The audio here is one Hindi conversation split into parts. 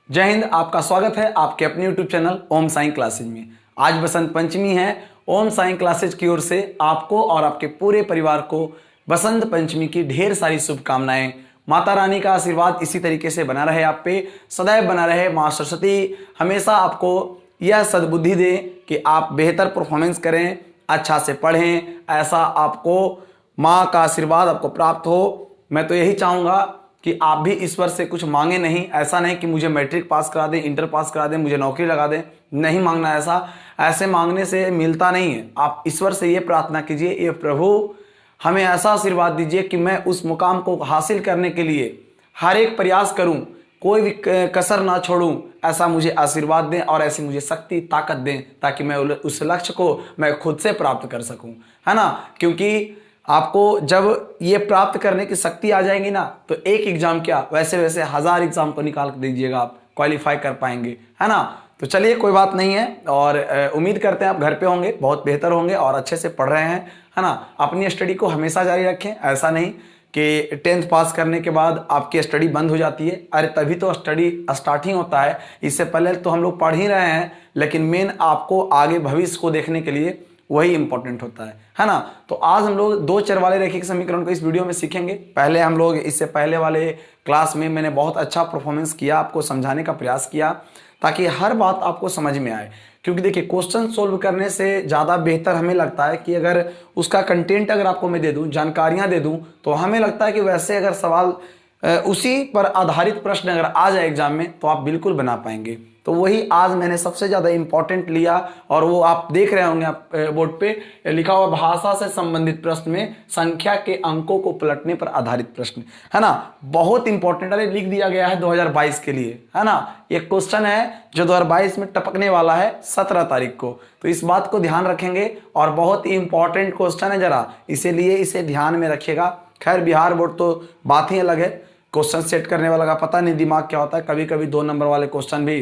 जय हिंद। आपका स्वागत है आपके अपने YouTube channel Om Sai classes में। आज बसंत पंचमी है। ओम साईं क्लासेज की ओर से आपको और आपके पूरे परिवार को बसंत पंचमी की ढेर सारी शुभकामनाएं। माता रानी का आशीर्वाद इसी तरीके से बना रहे, आप पे सदैव बना रहे। माँ सरस्वती हमेशा आपको यह सद्बुद्धि दे कि आप बेहतर परफॉर्मेंस करें, अच्छा से पढ़ें, ऐसा आपको माँ का आशीर्वाद आपको प्राप्त हो। मैं तो यही चाहूँगा कि आप भी ईश्वर से कुछ मांगे नहीं। ऐसा नहीं कि मुझे मैट्रिक पास करा दें, इंटर पास करा दें, मुझे नौकरी लगा दें, नहीं मांगना ऐसा। ऐसे मांगने से मिलता नहीं है। आप ईश्वर से ये प्रार्थना कीजिए, ये प्रभु हमें ऐसा आशीर्वाद दीजिए कि मैं उस मुकाम को हासिल करने के लिए हर एक प्रयास करूं, कोई भी कसर ना छोड़ूं। ऐसा मुझे आशीर्वाद दें और ऐसी मुझे शक्ति ताकत दें ताकि मैं उस लक्ष्य को मैं खुद से प्राप्त कर सकूं, है ना। क्योंकि आपको जब ये प्राप्त करने की शक्ति आ जाएगी ना, तो एक एग्जाम क्या वैसे वैसे 1000 एग्जाम को निकाल दीजिएगा, आप क्वालिफाई कर पाएंगे, है ना। तो चलिए कोई बात नहीं है, और उम्मीद करते हैं आप घर पे होंगे, बहुत बेहतर होंगे और अच्छे से पढ़ रहे हैं, है ना। अपनी स्टडी को हमेशा जारी रखें। ऐसा नहीं कि 10th पास करने के बाद आपकी स्टडी बंद हो जाती है। अरे तभी तो स्टडी स्टार्टिंग होता है, इससे पहले तो हम लोग पढ़ ही रहे हैं, लेकिन मेन आपको आगे भविष्य को देखने के लिए वही इंपॉर्टेंट होता है ना। तो आज हम लोग दो चर वाले रैखिक समीकरण को इस वीडियो में सीखेंगे। पहले हम लोग इससे पहले वाले क्लास में मैंने बहुत अच्छा परफॉर्मेंस किया, आपको समझाने का प्रयास किया ताकि हर बात आपको समझ में आए। क्योंकि देखिए, क्वेश्चन सोल्व करने से ज़्यादा बेहतर हमें लगता है कि अगर उसका कंटेंट अगर आपको मैं दे दूं, जानकारियां दे दूं, तो हमें लगता है कि वैसे अगर सवाल उसी पर आधारित प्रश्न अगर आ जाए एग्जाम में तो आप बिल्कुल बना पाएंगे। तो वही आज मैंने सबसे ज़्यादा इंपॉर्टेंट लिया, और वो आप देख रहे होंगे आप बोर्ड पे लिखा हुआ, भाषा से संबंधित प्रश्न में संख्या के अंकों को पलटने पर आधारित प्रश्न, है ना। बहुत इंपॉर्टेंट, अरे लिख दिया गया है 2022 के लिए, है ना। एक क्वेश्चन है जो 2022 में टपकने वाला है 17 तारीख को, तो इस बात को ध्यान रखेंगे। और बहुत ही इंपॉर्टेंट क्वेश्चन है, जरा इसीलिए इसे ध्यान में रखिएगा। खैर बिहार बोर्ड तो बात ही अलग है, क्वेश्चन सेट करने वाला का पता नहीं दिमाग क्या होता है। कभी कभी 2 नंबर वाले क्वेश्चन भी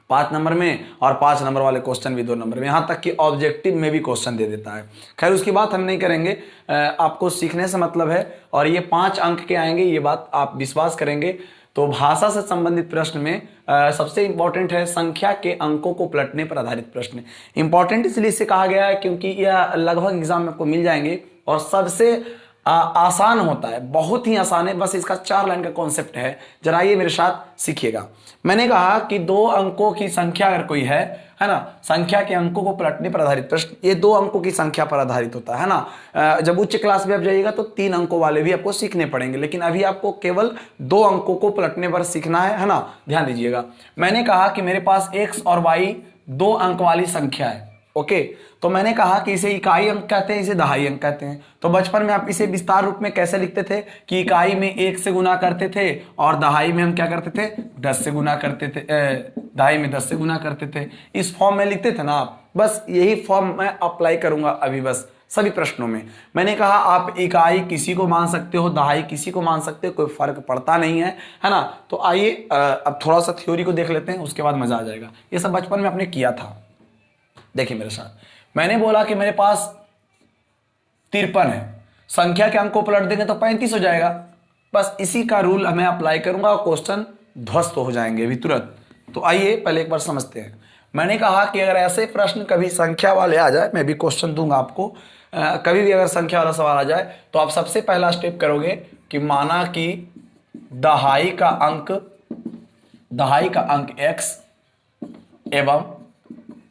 5 नंबर में और 5 नंबर वाले क्वेश्चन भी 2 नंबर में, यहाँ तक कि ऑब्जेक्टिव में भी क्वेश्चन दे देता है। खैर उसकी बात हम नहीं करेंगे, आपको सीखने से मतलब है, और ये 5 अंक के आएंगे, ये बात आप विश्वास करेंगे। तो भाषा से संबंधित प्रश्न में सबसे इंपॉर्टेंट है संख्या के अंकों को पलटने पर आधारित प्रश्न। इंपॉर्टेंट इसलिए इसे कहा गया है क्योंकि यह लगभग एग्जाम में आपको मिल जाएंगे और सबसे आसान होता है, बहुत ही आसान है। बस इसका 4 लाइन का कॉन्सेप्ट है, जरा ये मेरे साथ सीखिएगा। मैंने कहा कि 2 अंकों की संख्या अगर कोई है ना, संख्या के अंकों को पलटने पर आधारित प्रश्न, ये 2 अंकों की संख्या पर आधारित होता है ना। जब उच्च क्लास में आप जाइएगा तो 3 अंकों वाले भी आपको सीखने पड़ेंगे, लेकिन अभी आपको केवल 2 अंकों को पलटने पर सीखना है ना। ध्यान दीजिएगा, मैंने कहा कि मेरे पास x और y 2 अंक वाली संख्या है, ओके। तो मैंने कहा कि इसे इकाई अंक कहते हैं, इसे दहाई अंक कहते हैं। तो बचपन में आप इसे विस्तार रूप में कैसे लिखते थे कि इकाई में 1 से गुना करते थे और दहाई में हम क्या करते थे, 10 से गुना करते थे, दहाई में 10 से गुना करते थे। इस फॉर्म में लिखते थे ना आप। बस यही फॉर्म मैं अप्लाई करूंगा अभी, बस सभी प्रश्नों में। मैंने कहा आप इकाई किसी को मान सकते हो, दहाई किसी को मान सकते हो, कोई फर्क पड़ता नहीं है ना। तो आइए अब थोड़ा सा थ्योरी को देख लेते हैं, उसके बाद मजा आ जाएगा। ये सब बचपन में आपने किया था। देखिए मेरे साथ, मैंने बोला कि मेरे पास 53 है, संख्या के अंक को पलट देंगे तो 35 हो जाएगा। बस इसी का रूल मैं अप्लाई करूंगा और क्वेश्चन ध्वस्त हो जाएंगे अभी तुरंत। तो आइए पहले एक बार समझते हैं। मैंने कहा कि अगर ऐसे प्रश्न कभी संख्या वाले आ जाए, मैं भी क्वेश्चन दूंगा आपको, कभी भी अगर संख्या वाला सवाल आ जाए तो आप सबसे पहला स्टेप करोगे कि माना कि दहाई का अंक x एवं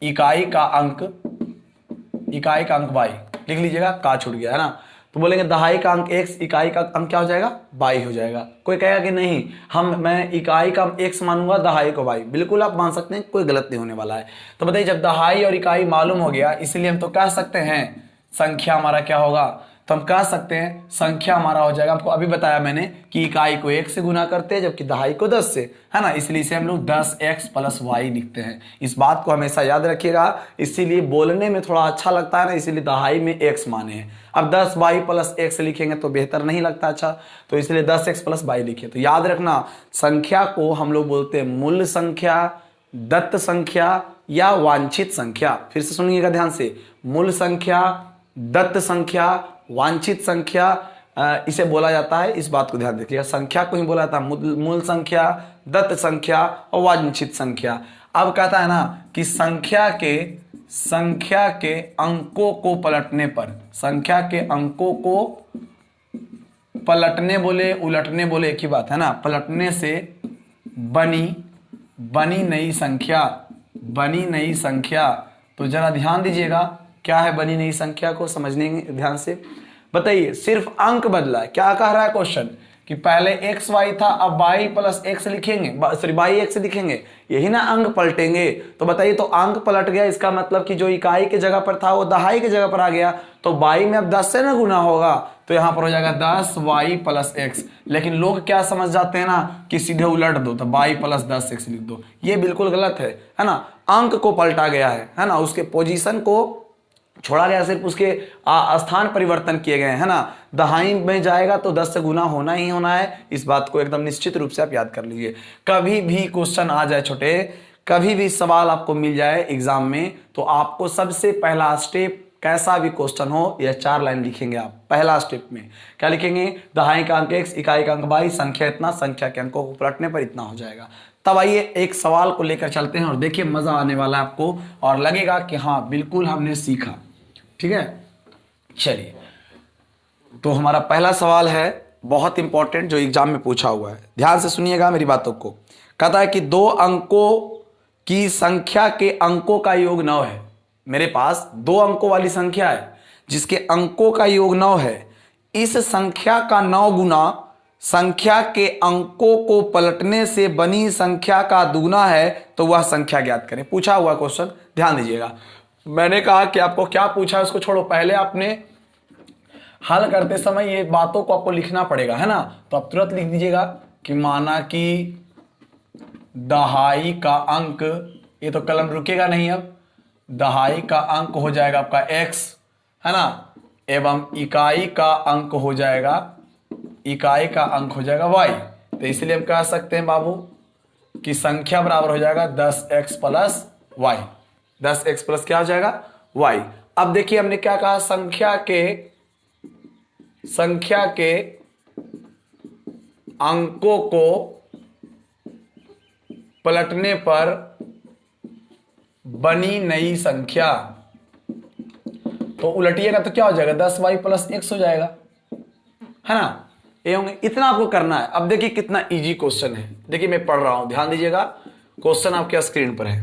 इकाई का अंक y, लिख लीजिएगा, का छूट गया है ना। तो बोलेंगे दहाई का अंक x, इकाई का अंक क्या हो जाएगा, y हो जाएगा। कोई कहेगा कि नहीं, मैं इकाई का x मानूंगा, दहाई को y। बिल्कुल आप मान सकते हैं, कोई गलत नहीं होने वाला है। तो बताइए, जब दहाई और इकाई मालूम हो गया, इसलिए हम तो कह सकते हैं संख्या हमारा क्या होगा, तो हम कह सकते हैं संख्या हमारा हो जाएगा। आपको अभी बताया मैंने कि इकाई को 1 से गुना करते हैं जबकि दहाई को 10 से, है ना। इसलिए इसे हम लोग 10x + y लिखते हैं। इस बात को हमेशा याद रखिएगा, इसीलिए बोलने में थोड़ा अच्छा लगता है ना, इसीलिए दहाई में x माने हैं। अब 10y + x लिखेंगे तो बेहतर नहीं लगता अच्छा, तो इसलिए 10x + y लिखे। तो याद रखना, संख्या को हम लोग बोलते हैं मूल संख्या, दत्त संख्या या वांछित संख्या। फिर से सुनिएगा ध्यान से, मूल संख्या, दत्त संख्या, वांछित संख्या, इसे बोला जाता है, इस बात को ध्यान रखिएगा। संख्या को ही बोला जाता है मूल संख्या, दत्त संख्या और वांछित संख्या। अब कहता है ना कि संख्या के अंकों को पलटने पर, संख्या के अंकों को पलटने बोले उलटने बोले एक ही बात है ना, पलटने से बनी नई संख्या। तो जरा ध्यान दीजिएगा, क्या है बनी नई संख्या को समझने ध्यान से बताइए। सिर्फ अंक बदला है। क्या कह रहा है क्वेश्चन कि पहले x y था, अब y प्लस x लिखेंगे, सॉरी y x लिखेंगे, यही ना अंक पलटेंगे। तो बताइए, तो अंक पलट गया, इसका मतलब कि जो इकाई के जगह पर था वो दहाई के जगह पर आ गया। तो y में अब 10 से ना गुना होगा, तो यहां पर हो जाएगा 10y प्लस x। लेकिन लोग क्या समझ जाते हैं ना कि सीधे उलट दो, तो y प्लस 10x लिख दो। ये बिल्कुल गलत है ना। अंक को पलटा गया है ना, उसके पोजीशन को छोड़ा गया, सिर्फ उसके स्थान परिवर्तन किए गए हैं ना। दहाई में जाएगा तो 10 से गुना होना ही होना है, इस बात को एकदम निश्चित रूप से आप याद कर लीजिए। कभी भी क्वेश्चन आ जाए छोटे, कभी भी सवाल आपको मिल जाए एग्जाम में, तो आपको सबसे पहला स्टेप, कैसा भी क्वेश्चन हो, यह 4 लाइन लिखेंगे आप। पहला स्टेप में क्या लिखेंगे? दहाई का अंक x, इकाई का अंक y, संख्या इतना, संख्या के अंकों को पलटने पर इतना हो जाएगा। तब आइए एक सवाल को लेकर चलते हैं और देखिए मजा आने वाला है आपको और लगेगा कि हाँ बिल्कुल हमने सीखा। ठीक है, चलिए। तो हमारा पहला सवाल है बहुत इंपॉर्टेंट, जो एग्जाम में पूछा हुआ है, ध्यान से सुनिएगा मेरी बातों को। कहता है कि 2 अंकों की संख्या के अंकों का योग 9 है। मेरे पास 2 अंकों वाली संख्या है जिसके अंकों का योग 9 है। इस संख्या का 9 गुना संख्या के अंकों को पलटने से बनी संख्या का दुगना है, तो वह संख्या ज्ञात करें। पूछा हुआ क्वेश्चन, ध्यान दीजिएगा। मैंने कहा कि आपको क्या पूछा है उसको छोड़ो, पहले आपने हल करते समय ये बातों को आपको लिखना पड़ेगा, है ना। तो आप तुरंत लिख दीजिएगा कि माना कि दहाई का अंक, ये तो कलम रुकेगा नहीं, अब दहाई का अंक हो जाएगा आपका x, है ना, एवं इकाई का अंक हो जाएगा y। तो इसलिए हम कह सकते हैं बाबू कि संख्या बराबर हो जाएगा 10x plus y। 10x plus क्या हो जाएगा? y। अब देखिए हमने क्या कहा, संख्या के अंकों को पलटने पर बनी नई संख्या। तो उलटिएगा तो क्या हो जाएगा? 10y प्लस x हो जाएगा, है ना। ये होंगे, इतना आपको करना है। अब देखिए कितना इजी क्वेश्चन है। देखिए मैं पढ़ रहा हूं, ध्यान दीजिएगा। क्वेश्चन आपके स्क्रीन पर है।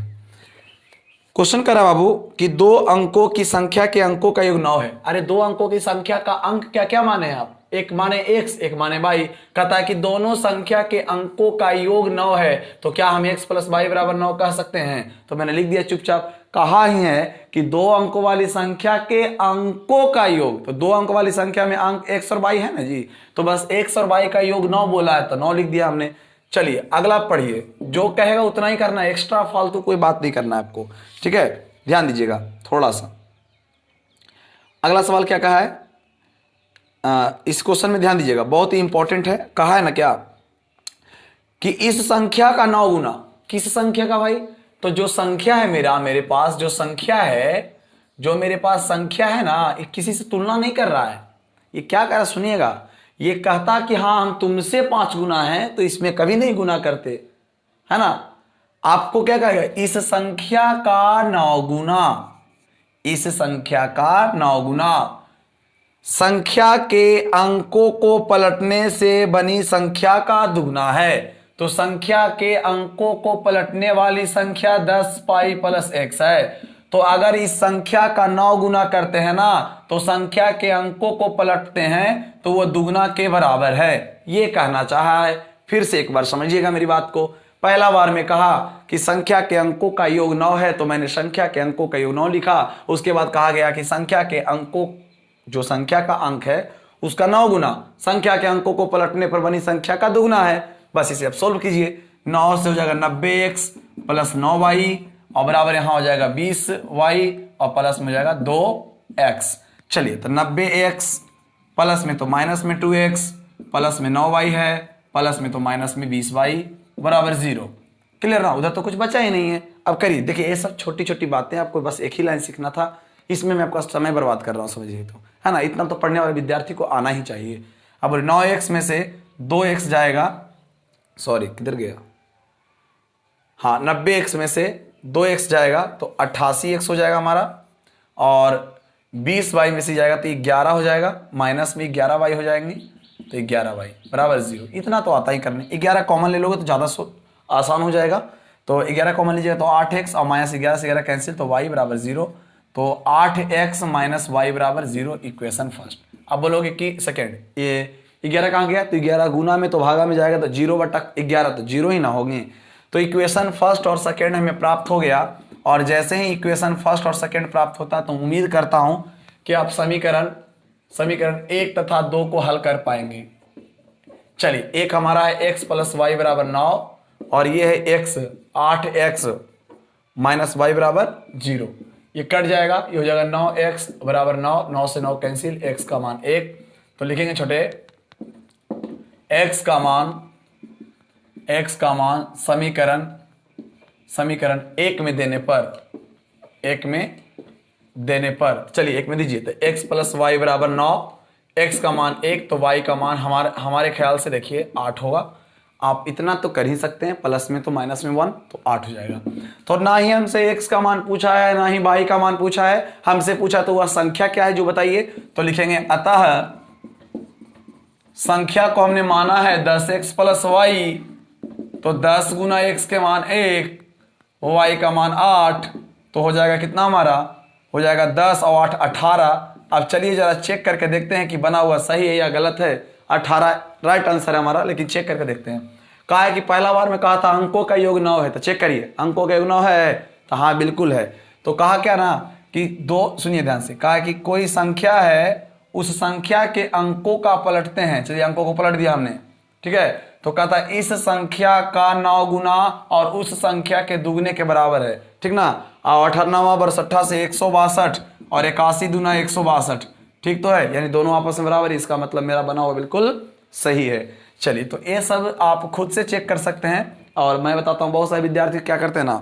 क्वेश्चन करा बाबू कि 2 अंकों की संख्या के अंकों का योग 9 है। अरे 2 अंकों की संख्या का अंक क्या क्या माने हैं आप? एक माने x, एक माने y। कहता है कि दोनों संख्या के अंकों का योग 9 है, तो क्या हम x प्लस y बराबर 9 कह सकते हैं? तो मैंने लिख दिया चुपचाप। कहा ही है कि 2 अंकों वाली संख्या के अंकों का योग, तो 2 अंकों वाली संख्या में अंक x और y है ना जी, तो बस x और y का योग 9 बोला है, तो 9 लिख दिया हमने। चलिए अगला पढ़िए, जो कहेगा उतना ही करना है, एक्स्ट्रा फालतू कोई बात नहीं करना है आपको। ठीक है, ध्यान दीजिएगा थोड़ा सा। अगला सवाल क्या कहा है, इस क्वेश्चन में ध्यान दीजिएगा, बहुत ही इंपॉर्टेंट है। कहा है ना क्या कि इस संख्या का 9 गुना, किस संख्या का भाई? तो जो संख्या है मेरे पास जो संख्या है, ना, ये किसी से तुलना नहीं कर रहा है। ये क्या कह रहा है सुनिएगा, ये कहता कि हाँ हम तुमसे 5 गुना है, तो इसमें कभी नहीं गुना करते, है ना। आपको क्या कहेगा? इस संख्या का 9 गुना, इस संख्या का 9 गुना संख्या के अंकों को पलटने से बनी संख्या का दुगना है। तो संख्या के अंकों को पलटने वाली संख्या 10y प्लस x है। तो अगर इस संख्या का 9 गुना करते हैं ना, तो संख्या के अंकों को पलटते हैं तो वो दुगना के बराबर है, ये कहना चाहा है। फिर से एक बार समझिएगा मेरी बात को। पहला बार में कहा कि संख्या के अंकों का योग 9 है, तो मैंने संख्या के अंकों का योग 9 लिखा। उसके बाद कहा गया कि संख्या के अंकों, जो संख्या का अंक है उसका 9 गुना संख्या के अंकों को पलटने पर बनी संख्या का दुगना है। बस इसे अब सोल्व कीजिए। 9 से हो जाएगा 90x प्लस 9y और बराबर यहां हो जाएगा 20y और प्लस में हो जाएगा 2x। चलिए, तो 90x प्लस में तो माइनस में 2x, प्लस में 9y है, प्लस में तो माइनस में 20y बराबर 0। क्लियर ना? उधर तो कुछ बचा ही नहीं है। अब करिए, देखिए ये सब छोटी छोटी बातें, आपको बस एक ही लाइन सीखना था, इसमें मैं आपका समय बर्बाद कर रहा हूं, समझिए तो, है ना। इतना तो पढ़ने वाले विद्यार्थी को आना ही चाहिए। अब 9x में से 2x जाएगा, सॉरी किधर गया, हाँ 90x में से 2x जाएगा तो 88x हो जाएगा हमारा, और 20y में से जाएगा तो 11 हो जाएगा, माइनस में 11y हो जाएंगे तो 11y बराबर 0। इतना तो आता ही करने, 11 कॉमन ले लोगे तो ज़्यादा आसान हो जाएगा। तो 11 कॉमन लीजिएगा तो 8x और माइनस 11 से 11 कैंसिल तो y बराबर 0। तो 8x माइनस वाई बराबर 0 इक्वेशन फर्स्ट। अब बोलोगे कि सेकेंड, ये 11 कहाँ गया, तो 11 गुना में तो भागा में जाएगा तो 0/11 तो 0 ही ना होंगे। तो इक्वेशन फर्स्ट और सेकेंड हमें प्राप्त हो गया, और जैसे ही इक्वेशन फर्स्ट और सेकेंड प्राप्त होता है तो उम्मीद करता हूं कि आप समीकरण 1 तथा 2 को हल कर पाएंगे। चलिए, एक हमारा है x प्लस वाई बराबर 9 और ये है x 8x माइनस वाई बराबर 0। ये कट जाएगा, ये हो जाएगा 9x बराबर 9, 9 से 9 कैंसिल, x का मान 1। तो लिखेंगे छोटे x का मान समीकरण 1 में देने पर चलिए 1 में दीजिए तो x प्लस वाई बराबर 9, x का मान 1 तो y का मान हमारे ख्याल से देखिए 8 होगा। आप इतना तो कर ही सकते हैं, प्लस में तो माइनस में 1 तो 8 हो जाएगा। तो ना ही हमसे x का मान पूछा है ना ही y का मान पूछा है, हमसे पूछा तो वह संख्या क्या है जो बताइए। तो लिखेंगे अतः संख्या को हमने माना है 10x प्लस वाई, तो 10 गुना x के मान 1, y का मान 8, तो हो जाएगा कितना हमारा, हो जाएगा 10 और 8 18। अब चलिए जरा चेक करके देखते हैं कि बना हुआ सही है या गलत है। 18 राइट आंसर है हमारा, लेकिन चेक करके देखते हैं। कहा है कि पहला बार में कहा था अंकों का योग 9 है, तो चेक करिए अंकों का योग 9 है, तो हाँ बिल्कुल है। तो कहा क्या ना कि दो, सुनिए ध्यान से, कहा है कि कोई संख्या है उस संख्या के अंकों का पलटते हैं। चलिए अंकों को पलट दिया हमने, ठीक है। तो कहता है इस संख्या का 9 गुना और उस संख्या के दुगने के बराबर है, ठीक ना। और 98 बर 60 से 162 और 81 दूना 162, ठीक तो है, यानी दोनों आपस में बराबर है। इसका मतलब मेरा बना हुआ बिल्कुल सही है। चलिए, तो ये सब आप खुद से चेक कर सकते हैं। और मैं बताता हूँ बहुत सारे विद्यार्थी क्या करते हैं ना,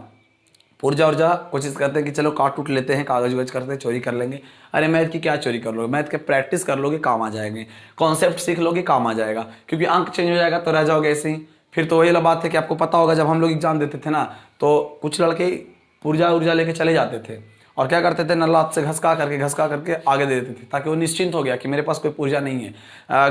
पुर्जा कोशिश करते हैं कि चलो काट उठ लेते हैं, कागज वगज करते हैं, चोरी कर लेंगे। अरे मैथ की क्या चोरी कर लोगे, मैथ के प्रैक्टिस कर लोगे काम आ जाएंगे, कॉन्सेप्ट सीख लोगे काम आ जाएगा, क्योंकि अंक चेंज हो जाएगा तो रह जाओगे ऐसे ही। फिर तो वही वाला बात है कि आपको पता होगा जब हम लोग एग्जाम देते थे ना, तो कुछ लड़के पुर्जा लेके चले जाते थे और क्या करते थे, नल्ला हाथ से घसका करके आगे दे देते थे, ताकि वो निश्चिंत हो गया कि मेरे पास कोई पुर्जा नहीं है।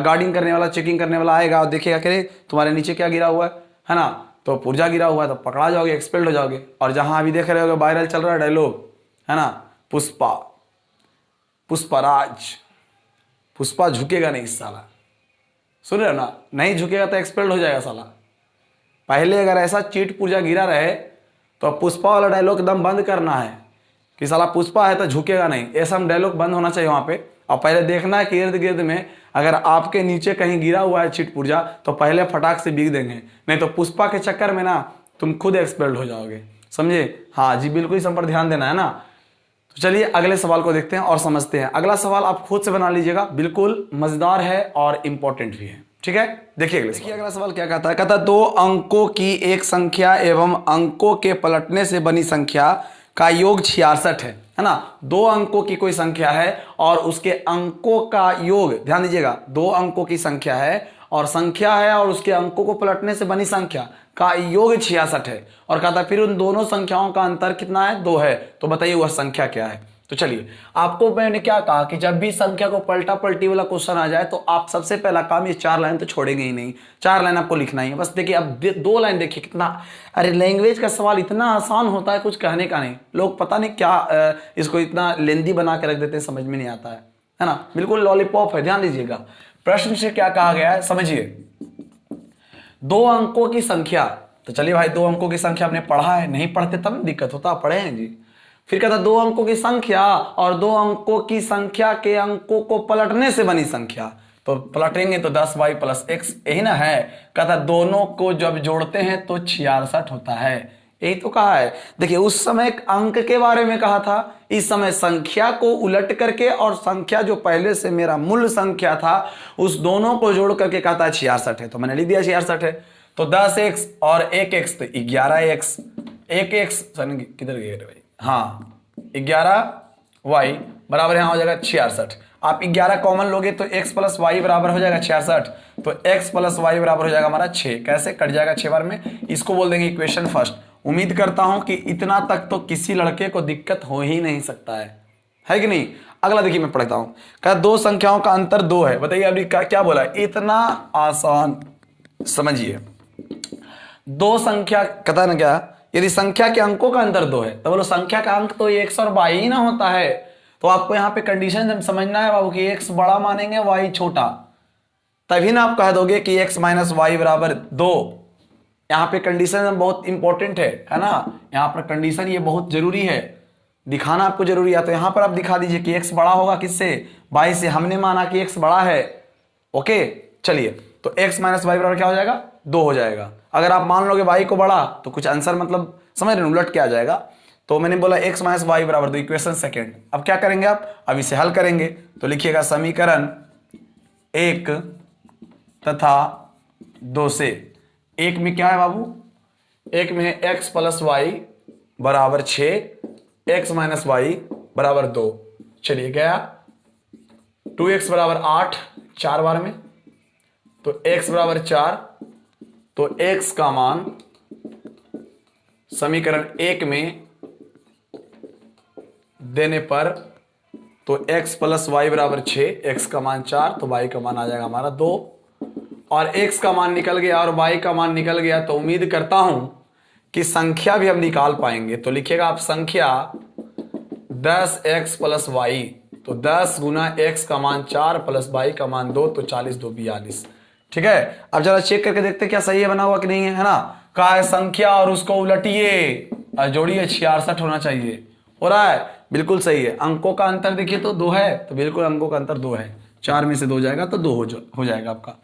गार्डिंग करने वाला, चेकिंग करने वाला आएगा और देखेगा कि तुम्हारे नीचे क्या गिरा हुआ है ना, तो पुर्जा गिरा हुआ है तो पकड़ा जाओगे, एक्सपेल्ड हो जाओगे। और जहां अभी देख रहे होगे वायरल चल रहा है डायलॉग, है ना, पुष्पा झुकेगा नहीं साला, सुन रहे हो ना, नहीं झुकेगा तो एक्सपेल्ड हो जाएगा साला। पहले अगर ऐसा चीट पुर्जा गिरा रहे तो पुष्पा वाला डायलॉग एकदम बंद करना है कि साला पुष्पा है तो झुकेगा नहीं, ऐसा हम डायलॉग बंद होना चाहिए वहां पे। और पहले देखना है कि इर्द गिर्द में अगर आपके नीचे कहीं गिरा हुआ है चिट पुर्जा तो पहले फटाक से बिक देंगे, नहीं तो पुष्पा के चक्कर में ना तुम खुद एक्सपेल्ड हो जाओगे, समझे। हाँ जी, बिल्कुल इस पर ध्यान देना है ना। तो चलिए अगले सवाल को देखते हैं और समझते हैं। अगला सवाल आप खुद से बना लीजिएगा, बिल्कुल मजेदार है और इंपॉर्टेंट भी है, ठीक है। देखिए अगला सवाल क्या कहता है, कहता है 2 अंकों की एक संख्या एवं अंकों के पलटने से बनी संख्या का योग 66 है ना। 2 अंकों की कोई संख्या है और उसके अंकों का योग, ध्यान दीजिएगा, 2 अंकों की संख्या है और उसके अंकों को पलटने से बनी संख्या का योग 66 है। और कहता है फिर उन दोनों संख्याओं का अंतर कितना है, 2 है। तो बताइए वह संख्या क्या है। तो चलिए, आपको मैंने क्या कहा कि जब भी संख्या को पलटा पलटी वाला क्वेश्चन आ जाए तो आप सबसे पहला काम ये 4 लाइन तो छोड़ेंगे ही नहीं, 4 लाइन आपको लिखना ही है बस। देखिए अब 2 लाइन देखिए कितना, अरे लैंग्वेज का सवाल इतना आसान होता है, कुछ कहने का नहीं। लोग पता नहीं क्या इसको इतना लेंदी बना के रख देते हैं, समझ में नहीं आता है ना। बिल्कुल लॉलीपॉप है, ध्यान दीजिएगा। प्रश्न से क्या कहा गया है समझिए, 2 अंकों की संख्या। तो चलिए भाई 2 अंकों की संख्या आपने पढ़ा है, नहीं पढ़ते तब दिक्कत होता, पढ़े हैं जी। फिर कहता 2 अंकों की संख्या और 2 अंकों की संख्या के अंकों को पलटने से बनी संख्या। तो पलटेंगे तो 10y प्लस x, यही ना है। कहता दोनों को जब जोड़ते हैं तो 66 होता है, यही तो कहा है। देखिए उस समय अंक के बारे में कहा था, इस समय संख्या को उलट करके और संख्या जो पहले से मेरा मूल संख्या था उस दोनों को जोड़ करके कहता है 66 है। तो मैंने लिख दिया 66 है। तो 10x और 1x तो 11x, 1x किधर गए भाई, हाँ 11 वाई बराबर यहाँ हो जाएगा 66। आप 11 कॉमन लोगे तो x प्लस वाई बराबर हो जाएगा 66। तो x प्लस वाई बराबर हो जाएगा हमारा 6। कैसे कट जाएगा 6 बार में, इसको बोल देंगे इक्वेशन फर्स्ट। उम्मीद करता हूं कि इतना तक तो किसी लड़के को दिक्कत हो ही नहीं सकता है कि नहीं। अगला देखिए मैं पढ़ता हूं, कहा दो संख्याओं का अंतर 2 है। बताइए अभी क्या बोला, इतना आसान। समझिए, दो संख्या कहता है ना क्या, यदि संख्या के अंकों का अंतर 2 है तो बोलो संख्या का अंक तो x और y ही ना होता है। तो आपको यहाँ पे कंडीशन समझना है बाबू कि x बड़ा मानेंगे y छोटा, तभी ना आप कह दोगे कि x माइनस वाई बराबर 2। यहाँ पे कंडीशन बहुत इंपॉर्टेंट है ना, यहाँ पर कंडीशन ये बहुत जरूरी है, दिखाना आपको जरूरी है। तो यहाँ पर आप दिखा दीजिए कि x बड़ा होगा किससे, y से। हमने माना कि x बड़ा है। ओके चलिए, तो x माइनस वाई बराबर क्या हो जाएगा, 2 हो जाएगा। अगर आप मान लोगे y को बड़ा तो कुछ आंसर मतलब समझ रहे उलट के आ जाएगा। तो मैंने बोला x माइनस वाई बराबर 2, इक्वेशन सेकेंड। अब क्या करेंगे आप, अब इसे हल करेंगे। तो लिखिएगा समीकरण 1 तथा 2 से। एक में क्या है बाबू, एक में है x प्लस वाई बराबर 6, x माइनस वाई बराबर 2। चलिए गया 2x बराबर 8 4 बार में, तो x बराबर 4। तो x का मान समीकरण 1 में देने पर तो x प्लस वाई बराबर 6, x का मान 4, तो y का मान आ जाएगा हमारा 2। और x का मान निकल गया और y का मान निकल गया, तो उम्मीद करता हूं कि संख्या भी हम निकाल पाएंगे। तो लिखिएगा आप संख्या 10x प्लस वाई, तो 10 गुना x का मान 4 प्लस y का मान 2, तो 40 2 42। ठीक है, अब जरा चेक करके देखते क्या सही है बना हुआ कि नहीं है ना। कहा है संख्या और उसको उलटिए और जोड़िए, 66 होना चाहिए। हो रहा है, बिल्कुल सही है। अंकों का अंतर देखिए तो 2 है, तो बिल्कुल अंकों का अंतर 2 है। 4 में से 2 जाएगा तो 2 हो जाएगा आपका।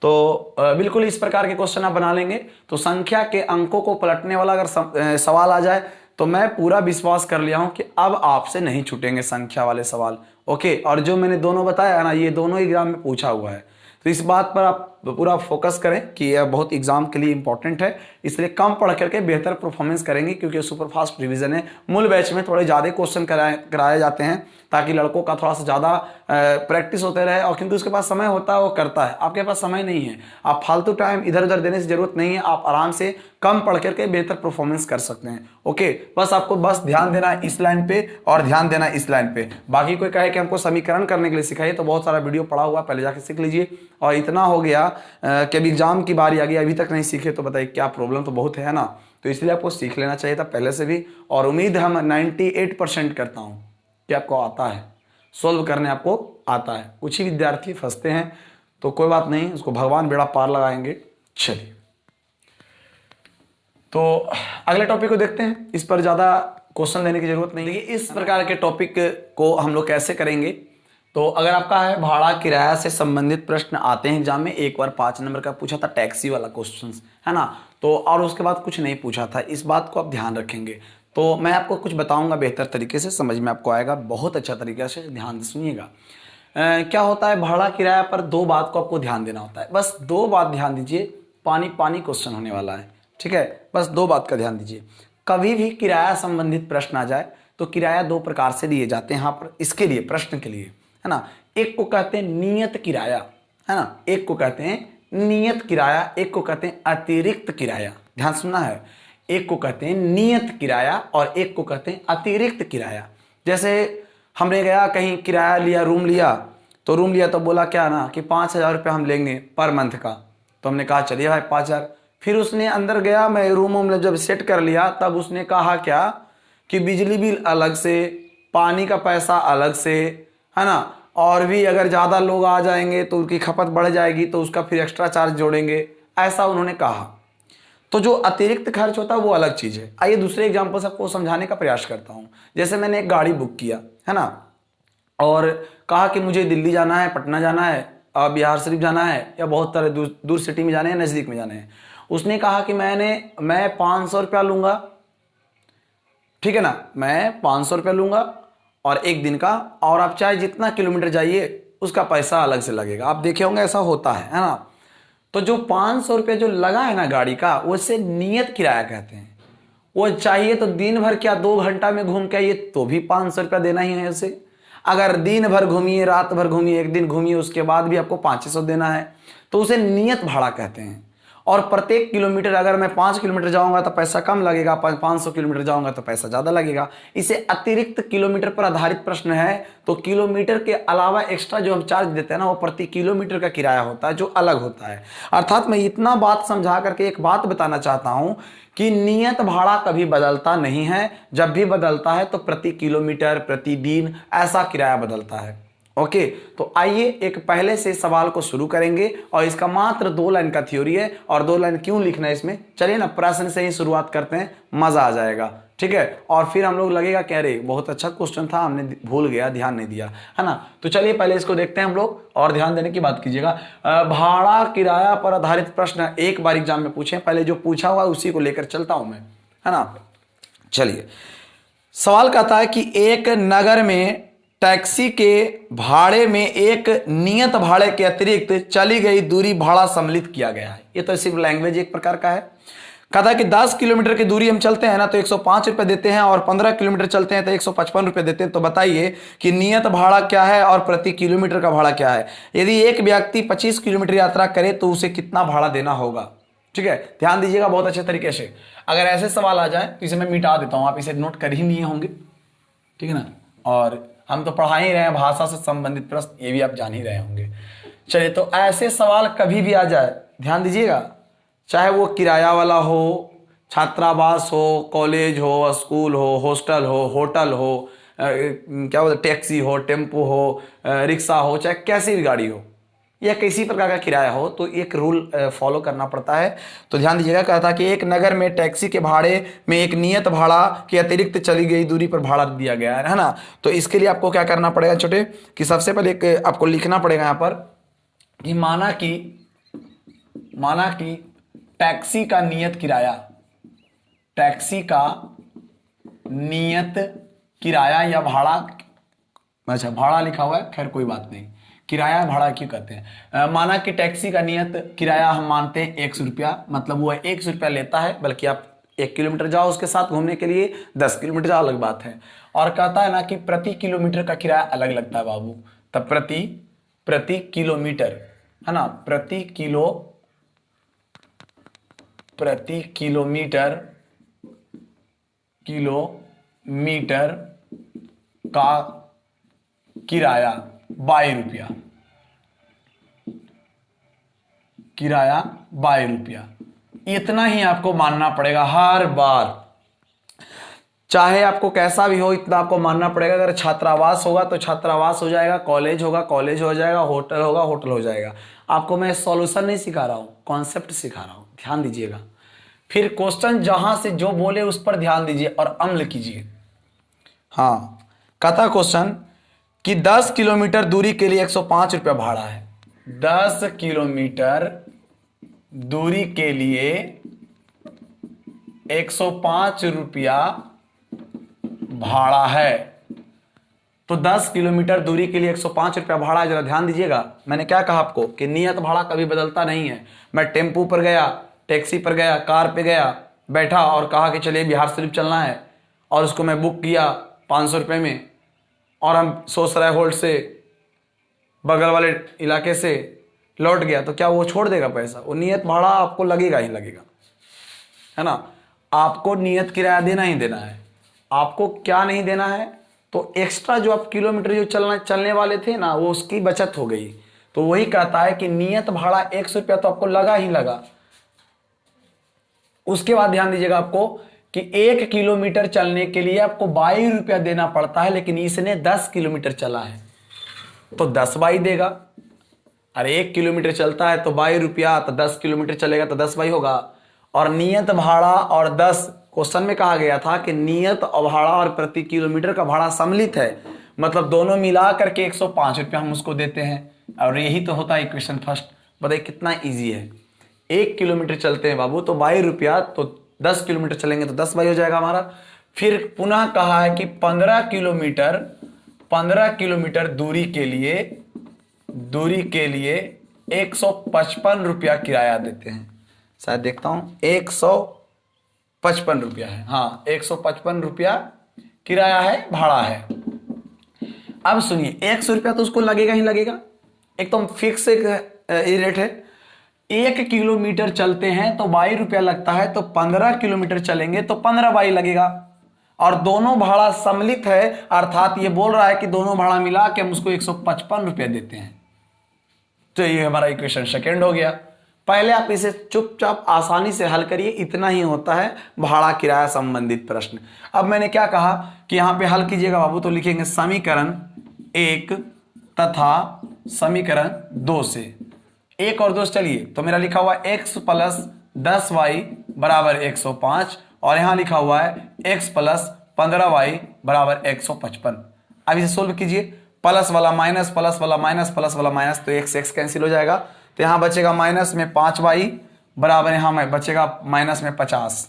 तो बिल्कुल इस प्रकार के क्वेश्चन आप बना लेंगे। तो संख्या के अंकों को पलटने वाला अगर सवाल आ जाए तो मैं पूरा विश्वास कर लिया हूं कि अब आपसे नहीं छूटेंगे संख्या वाले सवाल। ओके, और जो मैंने दोनों बताया ना, ये दोनों एग्जाम में पूछा हुआ है। तो इस बात पर आप पूरा फोकस करें कि यह बहुत एग्जाम के लिए इंपॉर्टेंट है, इसलिए कम पढ़ करके बेहतर परफॉर्मेंस करेंगे, क्योंकि सुपरफास्ट रिवीजन है। मूल बैच में थोड़े ज़्यादा क्वेश्चन कराए जाते हैं ताकि लड़कों का थोड़ा सा ज़्यादा प्रैक्टिस होते रहे, और क्योंकि उसके पास समय होता है वो करता है। आपके पास समय नहीं है, आप फालतू टाइम इधर उधर देने से जरूरत नहीं है। आप आराम से कम पढ़ करके बेहतर परफॉर्मेंस कर सकते हैं। ओके, बस आपको ध्यान देना इस लाइन पे और ध्यान देना इस लाइन पे। बाकी कोई कहे कि हमको समीकरण करने के लिए सिखाइए, तो बहुत सारा वीडियो पड़ा हुआ, पहले जाके सीख लीजिए। और इतना हो गया कि अभी एग्जाम की बारी आ गई, अभी तक नहीं सीखे तो बताइए क्या प्रॉब्लम तो बहुत है ना। तो इसलिए आपको सीख लेना चाहिए था पहले से भी, और उम्मीद हम 98% करता हूं कि आपको आता है, सोल्व करने आपको आता है। कुछ ही विद्यार्थी फंसते हैं, तो कोई बात नहीं, उसको भगवान बेड़ा पार लगाएंगे। चलिए, तो अगले टॉपिक को देखते हैं, इस पर ज्यादा क्वेश्चन देने की जरूरत नहीं है। इस प्रकार के टॉपिक को हम लोग कैसे करेंगे, तो अगर आपका है भाड़ा किराया से संबंधित प्रश्न आते हैं एग्जाम में, एक बार 5 नंबर का पूछा था टैक्सी वाला क्वेश्चन, है ना, तो और उसके बाद कुछ नहीं पूछा था। इस बात को आप ध्यान रखेंगे। तो मैं आपको कुछ बताऊंगा बेहतर तरीके से, समझ में आपको आएगा, बहुत अच्छा तरीके से ध्यान से सुनिएगा। क्या होता है, भाड़ा किराया पर 2 बात को आपको ध्यान देना होता है। बस 2 बात ध्यान दीजिए, पानी पानी क्वेश्चन होने वाला है। ठीक है, बस 2 बात का ध्यान दीजिए। कभी भी किराया संबंधित प्रश्न आ जाए तो किराया 2 प्रकार से दिए जाते हैं यहाँ पर, इसके लिए प्रश्न के लिए, है ना। एक को कहते हैं नियत किराया, है ना, एक को कहते हैं नियत किराया, एक को कहते हैं अतिरिक्त किराया। ध्यान सुनना है, एक को कहते हैं नियत किराया और एक को कहते हैं अतिरिक्त किराया। जैसे हमने गया कहीं किराया लिया, रूम लिया, तो बोला क्या ना कि 5,000 रुपये हम लेंगे पर मंथ का। तो हमने कहा चलिए भाई 5,000। फिर उसने अंदर गया, मैं रूम जब सेट कर लिया, तब उसने कहा क्या कि बिजली बिल अलग से, पानी का पैसा अलग से, है ना, और भी अगर ज़्यादा लोग आ जाएंगे तो उनकी खपत बढ़ जाएगी तो उसका फिर एक्स्ट्रा चार्ज जोड़ेंगे, ऐसा उन्होंने कहा। तो जो अतिरिक्त खर्च होता है वो अलग चीज़ है। आइए दूसरे एग्जाम्पल से आपको समझाने का प्रयास करता हूँ। जैसे मैंने एक गाड़ी बुक किया, है ना, और कहा कि मुझे दिल्ली जाना है, पटना जाना है, बिहार शरीफ जाना है, या बहुत सारे दूर सिटी में जाने हैं, नज़दीक में जाने हैं। उसने कहा कि मैं 500 रुपया लूँगा, ठीक है ना, मैं 500 रुपया लूँगा और एक दिन का, और आप चाहे जितना किलोमीटर जाइए उसका पैसा अलग से लगेगा। आप देखे होंगे ऐसा होता है ना। तो जो 500 रुपये जो लगा है ना गाड़ी का, उसे नियत किराया कहते हैं। वो चाहिए तो दिन भर क्या 2 घंटा में घूम के आइए तो भी 500 रुपया देना ही है उसे। अगर दिन भर घूमिए, रात भर घूमिए, एक दिन घूमिए, उसके बाद भी आपको 500 देना है, तो उसे नियत भाड़ा कहते हैं। और प्रत्येक किलोमीटर, अगर मैं 5 किलोमीटर जाऊंगा तो पैसा कम लगेगा, 500 किलोमीटर जाऊंगा तो पैसा ज्यादा लगेगा। इसे अतिरिक्त किलोमीटर पर आधारित प्रश्न है, तो किलोमीटर के अलावा एक्स्ट्रा जो हम चार्ज देते हैं ना, वो प्रति किलोमीटर का किराया होता है, जो अलग होता है। अर्थात मैं इतना बात समझा करके एक बात बताना चाहता हूं कि नियत भाड़ा कभी बदलता नहीं है। जब भी बदलता है तो प्रति किलोमीटर, प्रति दिन ऐसा किराया बदलता है। ओके, तो आइए एक पहले से सवाल को शुरू करेंगे, और इसका मात्र 2 लाइन का थ्योरी है, और 2 लाइन क्यों लिखना है इसमें, चलिए ना प्रश्न से ही शुरुआत करते हैं, मजा आ जाएगा। ठीक है, और फिर हम लोग लगेगा कह रहे बहुत अच्छा क्वेश्चन था, हमने भूल गया, ध्यान नहीं दिया, है ना। तो चलिए पहले इसको देखते हैं हम लोग, और ध्यान देने की बात कीजिएगा। भाड़ा किराया पर आधारित प्रश्न एक बार एग्जाम में पूछे, पहले जो पूछा हुआ उसी को लेकर चलता हूं मैं, है ना। चलिए, सवाल कहता है कि एक नगर में टैक्सी के भाड़े में एक नियत भाड़े के अतिरिक्त चली गई दूरी भाड़ा सम्मिलित किया गया है। ये तो सिर्फ लैंग्वेज एक प्रकार का है। कहता है कि 10 किलोमीटर की दूरी हम चलते हैं ना तो 105 रुपए देते हैं, और 15 किलोमीटर चलते हैं तो 155 रुपए देते हैं। तो बताइए कि नियत भाड़ा क्या है और प्रति किलोमीटर का भाड़ा क्या है। यदि एक व्यक्ति 25 किलोमीटर यात्रा करे तो उसे कितना भाड़ा देना होगा। ठीक है, ध्यान दीजिएगा बहुत अच्छे तरीके से। अगर ऐसे सवाल आ जाए तो इसे मैं मिटा देता हूं, आप इसे नोट कर ही लिए होंगे, ठीक है ना। और हम तो पढ़ा ही रहे हैं भाषा से संबंधित प्रश्न, ये भी आप जान ही रहे होंगे। चलिए, तो ऐसे सवाल कभी भी आ जाए, ध्यान दीजिएगा, चाहे वो किराया वाला हो, छात्रावास हो, कॉलेज हो, स्कूल हो, हॉस्टल हो, होटल हो, क्या बोलते, टैक्सी हो, टेम्पो हो, रिक्शा हो, चाहे कैसी भी गाड़ी हो या किसी प्रकार का किराया हो, तो एक रूल फॉलो करना पड़ता है। तो ध्यान दीजिएगा, कहता कि एक नगर में टैक्सी के भाड़े में एक नियत भाड़ा के अतिरिक्त चली गई दूरी पर भाड़ा दिया गया है ना। तो इसके लिए आपको क्या करना पड़ेगा छोटे, कि सबसे पहले एक आपको लिखना पड़ेगा यहाँ पर कि माना कि टैक्सी का नियत किराया, टैक्सी का नियत किराया या भाड़ा, अच्छा भाड़ा लिखा हुआ है, खैर कोई बात नहीं, किराया भाड़ा क्यों कहते हैं। माना कि टैक्सी का नियत किराया हम मानते हैं 100 रुपया, मतलब वो 100 रुपया लेता है, बल्कि आप 1 किलोमीटर जाओ उसके साथ घूमने के लिए, 10 किलोमीटर जाओ अलग बात है। और कहता है ना कि प्रति किलोमीटर का किराया अलग लगता है बाबू, तब प्रति किलोमीटर, है ना, प्रति किलोमीटर का किराया 22 रुपया, किराया 22 रुपया, इतना ही आपको मानना पड़ेगा हर बार, चाहे आपको कैसा भी हो, इतना आपको मानना पड़ेगा। अगर छात्रावास होगा तो छात्रावास हो जाएगा, कॉलेज होगा कॉलेज हो जाएगा, होटल होगा होटल हो जाएगा। आपको मैं सॉल्यूशन नहीं सिखा रहा हूं, कॉन्सेप्ट सिखा रहा हूं, ध्यान दीजिएगा। फिर क्वेश्चन जहां से जो बोले उस पर ध्यान दीजिए और अमल कीजिए। हाँ, कहता क्वेश्चन कि 10 किलोमीटर दूरी के लिए 105 रुपया भाड़ा है। 10 किलोमीटर दूरी के लिए 105 रुपया भाड़ा है। तो 10 किलोमीटर दूरी के लिए 105 रुपया भाड़ा है। जरा ध्यान दीजिएगा, मैंने क्या कहा आपको कि नियत भाड़ा कभी बदलता नहीं है। मैं टेम्पू पर गया, टैक्सी पर गया, कार पे गया, बैठा और कहा कि चलिए बिहार शरीफ चलना है, और उसको मैं बुक किया 500 रुपये में, और हम सोसराय होल्ड से बगल वाले इलाके से लौट गया, तो क्या वो छोड़ देगा पैसा? वो नियत भाड़ा आपको लगेगा ही लगेगा, है ना। आपको नियत किराया देना ही देना है। आपको क्या नहीं देना है, तो एक्स्ट्रा जो आप किलोमीटर जो चलने वाले थे ना, वो उसकी बचत हो गई। तो वही कहता है कि नियत भाड़ा 100 रुपया तो आपको लगा ही लगा। उसके बाद ध्यान दीजिएगा आपको कि 1 किलोमीटर चलने के लिए आपको 22 रुपया देना पड़ता है, लेकिन इसने 10 किलोमीटर चला है तो 10 बाई देगा। अरे 1 किलोमीटर चलता है तो 22 रुपया, तो 10 किलोमीटर चलेगा तो 10 बाई होगा। और नियत भाड़ा और 10, क्वेश्चन में कहा गया था कि नियत भाड़ा और प्रति किलोमीटर का भाड़ा सम्मिलित है, मतलब दोनों मिला करके 105 रुपया हम उसको देते हैं। और यही तो होता है इक्वेशन फर्स्ट। बताइए कितना इजी है। 1 किलोमीटर चलते हैं बाबू तो 22 रुपया, तो 10 किलोमीटर चलेंगे तो 10 बाई हो जाएगा हमारा। फिर पुनः कहा है कि 15 किलोमीटर दूरी के लिए 155 रुपया किराया देते हैं। शायद देखता हूं, 155 ₹155 है। हाँ, 155 रुपया किराया है, भाड़ा है। अब सुनिए, 100 रुपया तो उसको लगेगा ही लगेगा, एकदम फिक्स एक रेट है। 1 किलोमीटर चलते हैं तो 22 रुपया लगता है, तो 15 किलोमीटर चलेंगे तो 15 22 लगेगा। और दोनों भाड़ा सम्मिलित है, अर्थात ये बोल रहा है कि दोनों भाड़ा मिला के हम उसको 155 रुपया देते हैं। तो ये हमारा इक्वेशन सेकेंड हो गया। पहले आप इसे चुपचाप आसानी से हल करिए, इतना ही होता है भाड़ा किराया संबंधित प्रश्न। अब मैंने क्या कहा कि यहां पे हल कीजिएगा बाबू, तो लिखेंगे समीकरण 1 तथा समीकरण 2 से। 1 और 2 चलिए, तो मेरा लिखा हुआ है x + 10y = 105 और यहां लिखा हुआ है x + 15y = 155। अब इसे सोल्व कीजिए, प्लस वाला माइनस, प्लस वाला माइनस, प्लस वाला माइनस, तो x कैंसिल हो जाएगा। तो यहां बचेगा माइनस में 5y बराबर यहां में बचेगा माइनस में 50,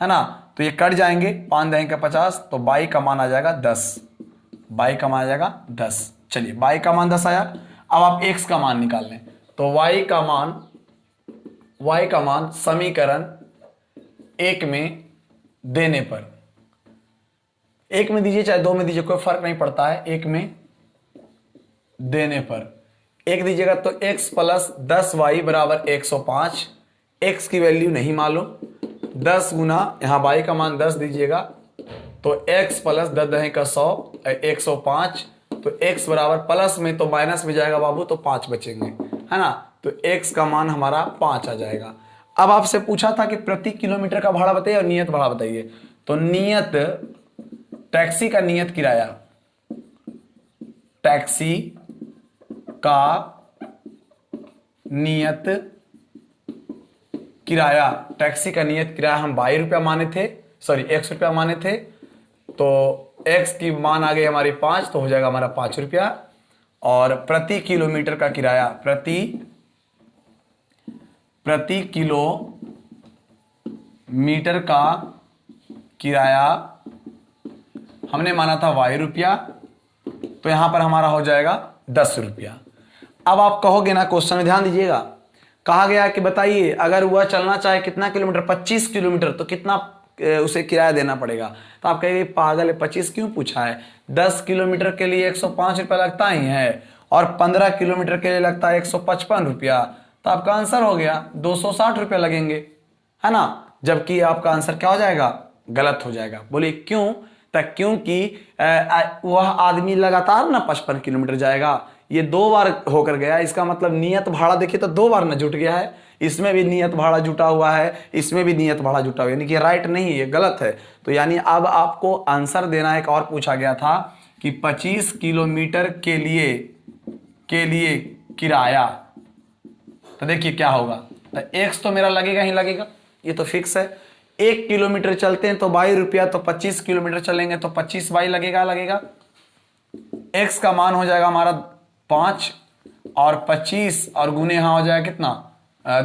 है ना। तो ये कट जाएंगे, 5 देंगे 50, तो y का मान आ जाएगा 10। y का मान आ जाएगा 10। चलिए, y का मान 10 आया। अब आप x का मान निकाल लें, तो y का मान समीकरण 1 में देने पर, 1 में दीजिए चाहे 2 में दीजिए, कोई फर्क नहीं पड़ता है। 1 में देने पर 1 दीजिएगा तो x + 10y = 105। x की वैल्यू नहीं मालूम, 10 गुना यहां y का मान 10 दीजिएगा, तो x + 10 10 का 100 105। तो x बराबर प्लस में तो माइनस में जाएगा बाबू, तो 5 बचेंगे, है ना। तो x का मान हमारा 5 आ जाएगा। अब आपसे पूछा था कि प्रति किलोमीटर का भाड़ा बताइए और नियत भाड़ा बताइए। तो नियत टैक्सी का नियत किराया, टैक्सी का नियत किराया, टैक्सी का नियत किराया हम 22 रुपया माने थे, सॉरी 100 रुपया माने थे। तो x की मान आ गई हमारी 5, तो हो जाएगा हमारा 5 रुपया। और प्रति किलोमीटर का किराया, प्रति किलोमीटर का किराया हमने माना था 22 रुपया, तो यहां पर हमारा हो जाएगा 10 रुपया। अब आप कहोगे ना, क्वेश्चन में ध्यान दीजिएगा, कहा गया कि बताइए अगर वह चलना चाहे कितना किलोमीटर, 25 किलोमीटर, तो कितना उसे किराया देना पड़ेगा। तो आप कहेंगे पागल है, 25 क्यों पूछा है, 10 किलोमीटर के लिए 105 रुपया लगता ही है और 15 किलोमीटर के लिए लगता है 155 रुपया। तो आपका आंसर हो गया 260 रुपया लगेंगे, है ना। जबकि आपका आंसर क्या हो जाएगा, गलत हो जाएगा। बोलिए क्यों, तक क्योंकि वह आदमी लगातार ना 55 किलोमीटर जाएगा, ये 2 बार होकर गया। इसका मतलब नियत भाड़ा देखिए तो 2 बार ना जुट गया है, इसमें भी नियत भाड़ा जुटा हुआ है, इसमें भी नियत भाड़ा जुटा हुआ है, यानी कि राइट नहीं, ये गलत है। तो यानी अब आपको आंसर देना एक और पूछा गया था कि 25 किलोमीटर के लिए किराया, तो देखिए क्या होगा, तो x तो मेरा लगेगा ही लगेगा, ये तो फिक्स है। 1 किलोमीटर चलते हैं तो 22 रुपया, तो 25 किलोमीटर चलेंगे तो 25 22 लगेगा। x का मान हो जाएगा हमारा 5 और 25 और गुने यहां हो जाएगा कितना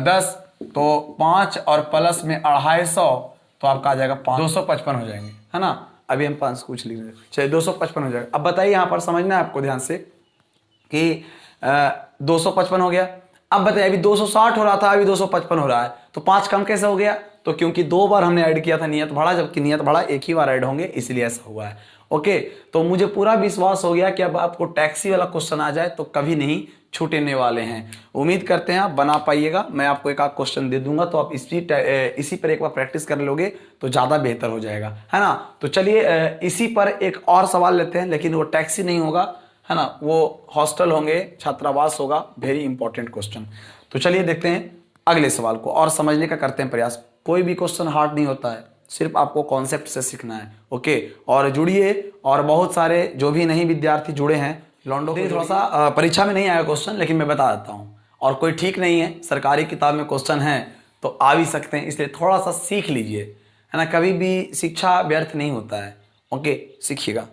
10, तो 5 और प्लस में 250, तो आपका आ जाएगा 255 हो जाएंगे, है ना। अभी हम 5 कुछ लिख रहे हैं, चलिए 255 हो जाएगा। अब बताइए यहां पर समझना है आपको ध्यान से कि 255 हो गया। अब बताइए अभी 260 हो रहा था, अभी 255 हो रहा है, तो 5 कम कैसे हो गया, तो क्योंकि 2 बार हमने ऐड किया था नियत भाड़ा, जबकि नियत भाड़ा एक ही बार ऐड होंगे, इसलिए ऐसा हुआ है। ओके, तो मुझे पूरा विश्वास हो गया कि अब आपको टैक्सी वाला क्वेश्चन आ जाए तो कभी नहीं छूटने वाले हैं। उम्मीद करते हैं आप बना पाइएगा। मैं आपको एक आध क्वेश्चन दे दूंगा, तो आप इसी पर एक बार प्रैक्टिस कर लोगे तो ज़्यादा बेहतर हो जाएगा, है ना। तो चलिए इसी पर एक और सवाल लेते हैं, लेकिन वो टैक्सी नहीं होगा, है ना, वो हॉस्टल होंगे, छात्रावास होगा। Very important question. तो चलिए देखते हैं अगले सवाल को और समझने का करते हैं प्रयास। कोई भी क्वेश्चन हार्ड नहीं होता है, सिर्फ आपको कॉन्सेप्ट से सीखना है। ओके, और जुड़िए, और बहुत सारे जो भी नहीं विद्यार्थी जुड़े हैं लॉन्डो, थोड़ा सा परीक्षा में नहीं आया क्वेश्चन, लेकिन मैं बता देता हूँ। और कोई ठीक नहीं है, सरकारी किताब में क्वेश्चन है तो आ भी सकते हैं, इसलिए थोड़ा सा सीख लीजिए, है ना। कभी भी शिक्षा व्यर्थ नहीं होता है। ओके, सीखिएगा।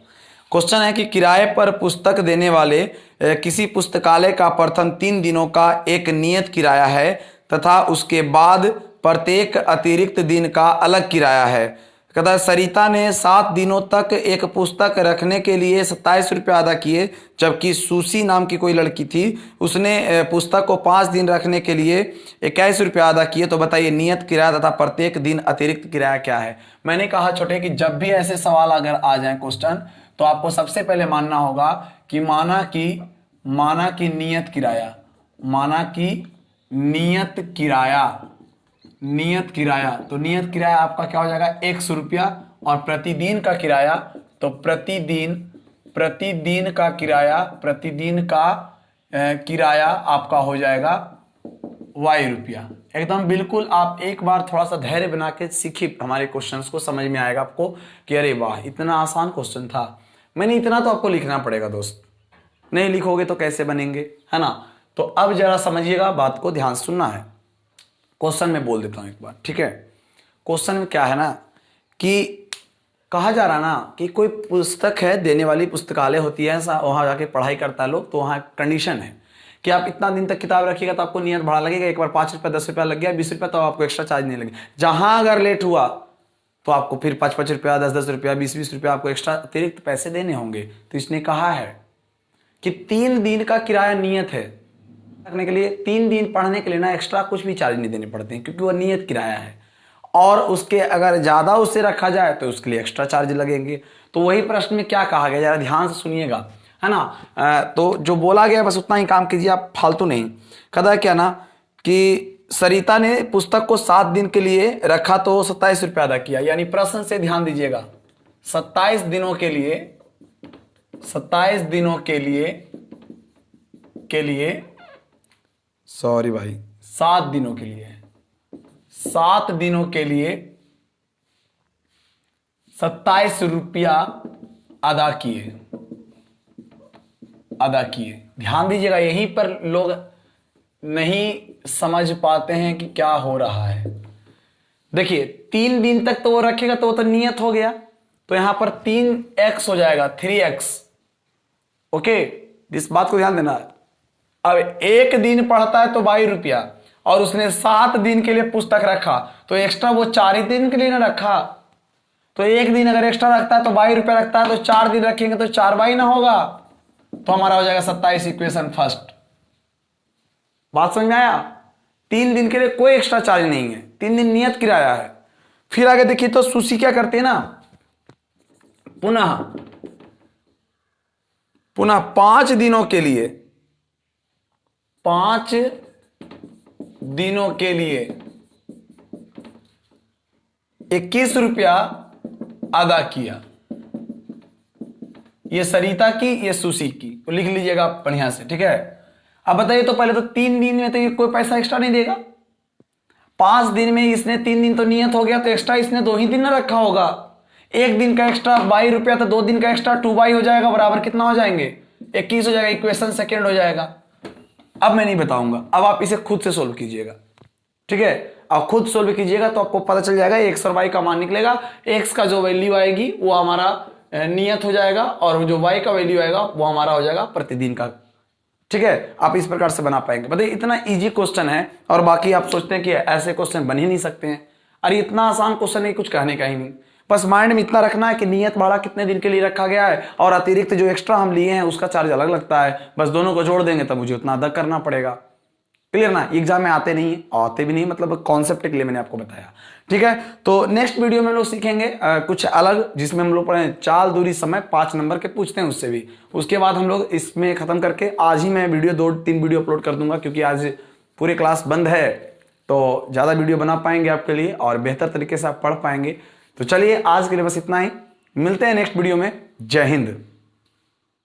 क्वेश्चन है कि किराए पर पुस्तक देने वाले किसी पुस्तकालय का प्रथम 3 दिनों का एक नियत किराया है तथा उसके बाद प्रत्येक अतिरिक्त दिन का अलग किराया है। कहता है सरिता ने 7 दिनों तक एक पुस्तक रखने के लिए 27 रुपये अदा किए, जबकि सुशी नाम की कोई लड़की थी, उसने पुस्तक को 5 दिन रखने के लिए 21 रुपये अदा किए। तो बताइए नियत किराया तथा प्रत्येक दिन अतिरिक्त किराया क्या है। मैंने कहा छोटे कि जब भी ऐसे सवाल अगर आ जाए क्वेश्चन, तो आपको सबसे पहले मानना होगा कि माना कि नियत किराया, माना कि नियत किराया, तो नियत किराया आपका क्या हो जाएगा 100 रुपया, और प्रतिदिन का किराया, तो प्रतिदिन का किराया आपका हो जाएगा y रुपया। एकदम बिल्कुल आप एक बार थोड़ा सा धैर्य बना के सीखिए, हमारे क्वेश्चंस को समझ में आएगा आपको कि अरे वाह इतना आसान क्वेश्चन था। मैंने इतना तो आपको लिखना पड़ेगा दोस्त, नहीं लिखोगे तो कैसे बनेंगे, है ना। तो अब जरा समझिएगा, बात को ध्यान से सुनना है। क्वेश्चन में बोल देता हूं एक बार, ठीक है। क्वेश्चन में क्या है ना कि कहा जा रहा ना कि कोई पुस्तक है, देने वाली पुस्तकालय होती है, वहां जाके पढ़ाई करता है लोग, तो वहां कंडीशन है कि आप इतना दिन तक किताब रखिएगा तो आपको नियत भाड़ा लगेगा। एक बार 5 रुपया 10 रुपया लग गया 20 रुपया, तो आपको एक्स्ट्रा चार्ज नहीं लगेगा। जहां अगर लेट हुआ तो आपको फिर 5-5 रुपया 10-10 रुपया 20-20 रुपया आपको एक्स्ट्रा अतिरिक्त पैसे देने होंगे। तो इसने कहा है कि 3 दिन का किराया नियत है रखने के लिए, 3 दिन पढ़ने के लिए ना एक्स्ट्रा कुछ भी चार्ज नहीं देने पड़ते हैं, क्योंकि वो नियत किराया है। और उसके अगर ज्यादा उससे रखा जाए तो उसके लिए एक्स्ट्रा चार्ज लगेंगे। तो वही प्रश्न में क्या कहा गया, जरा ध्यान से सुनिएगा, है ना। तो जो बोला गया बस उतना ही काम कीजिए, आप फालतू नहीं। कहता है क्या ना कि सरिता ने पुस्तक को 7 दिन के लिए रखा तो 27 रुपया अदा किया। यानी प्रश्न से ध्यान दीजिएगा, 27 दिनों के लिए सॉरी भाई 7 दिनों के लिए 27 रुपया अदा किए। ध्यान दीजिएगा, यहीं पर लोग नहीं समझ पाते हैं कि क्या हो रहा है। देखिए 3 दिन तक तो वो रखेगा तो वो तो नियत हो गया, तो यहां पर 3x हो जाएगा 3x। ओके, इस बात को ध्यान देना। अब 1 दिन पढ़ता है तो 22 रुपया, और उसने 7 दिन के लिए पुस्तक रखा, तो एक्स्ट्रा वो 4 ही दिन के लिए ना रखा। तो 1 दिन अगर एक्स्ट्रा रखता है तो 22 रुपया रखता है, तो 4 दिन रखेंगे तो 4 बाई ना होगा, तो हमारा हो जाएगा 27। Equation first. बात समझ में आया। 3 दिन के लिए कोई एक्स्ट्रा चार्ज नहीं है, 3 दिन नियत किराया है। फिर आगे देखिए तो सुशी क्या करते हैं ना, पुनः 5 दिनों के लिए 21 रुपया अदा किया। ये सरिता की, ये सुशी की, तो लिख लीजिएगा बढ़िया से, ठीक है। अब बताइए तो पहले तो 3 दिन में तो ये कोई पैसा एक्स्ट्रा नहीं देगा। 5 दिन में इसने 3 दिन तो नियत हो गया, तो एक्स्ट्रा इसने 2 ही दिन ना रखा होगा। 1 दिन का एक्स्ट्रा 22 रुपया, तो 2 दिन का एक्स्ट्रा 2 हो जाएगा, बराबर कितना हो जाएंगे 21 हो जाएगा। इक्वेशन सेकेंड हो जाएगा। अब मैं नहीं बताऊंगा, अब आप इसे खुद से सोल्व कीजिएगा, ठीक है। अब खुद सोल्व कीजिएगा तो आपको पता चल जाएगा x और y का मान निकलेगा। x का जो वैल्यू आएगी वो हमारा नियत हो जाएगा, और जो y का वैल्यू आएगा वो हमारा हो जाएगा प्रतिदिन का, ठीक है। आप इस प्रकार से बना पाएंगे। बताइए इतना इजी क्वेश्चन है, और बाकी आप सोचते हैं कि ऐसे क्वेश्चन बन ही नहीं सकते हैं। अरे इतना आसान क्वेश्चन है, कुछ कहने का ही नहीं। बस माइंड में इतना रखना है कि नियत भाड़ा कितने दिन के लिए रखा गया है, और अतिरिक्त जो एक्स्ट्रा हम लिए हैं उसका चार्ज अलग लगता है। बस दोनों को जोड़ देंगे तब मुझे उतना अदा करना पड़ेगा। क्लियर ना। एग्जाम में आते नहीं है, आते भी नहीं, मतलब कॉन्सेप्ट के लिए मैंने आपको बताया, ठीक है। तो नेक्स्ट वीडियो में हम लोग सीखेंगे कुछ अलग, जिसमें हम लोग पढ़े चाल, दूरी, समय, 5 नंबर के पूछते हैं उससे भी। उसके बाद हम लोग इसमें खत्म करके आज ही मैं वीडियो 2-3 वीडियो अपलोड कर दूंगा, क्योंकि आज पूरे क्लास बंद है, तो ज़्यादा वीडियो बना पाएंगे आपके लिए और बेहतर तरीके से आप पढ़ पाएंगे। तो चलिए आज के लिए बस इतना ही, मिलते हैं नेक्स्ट वीडियो में। जय हिंद।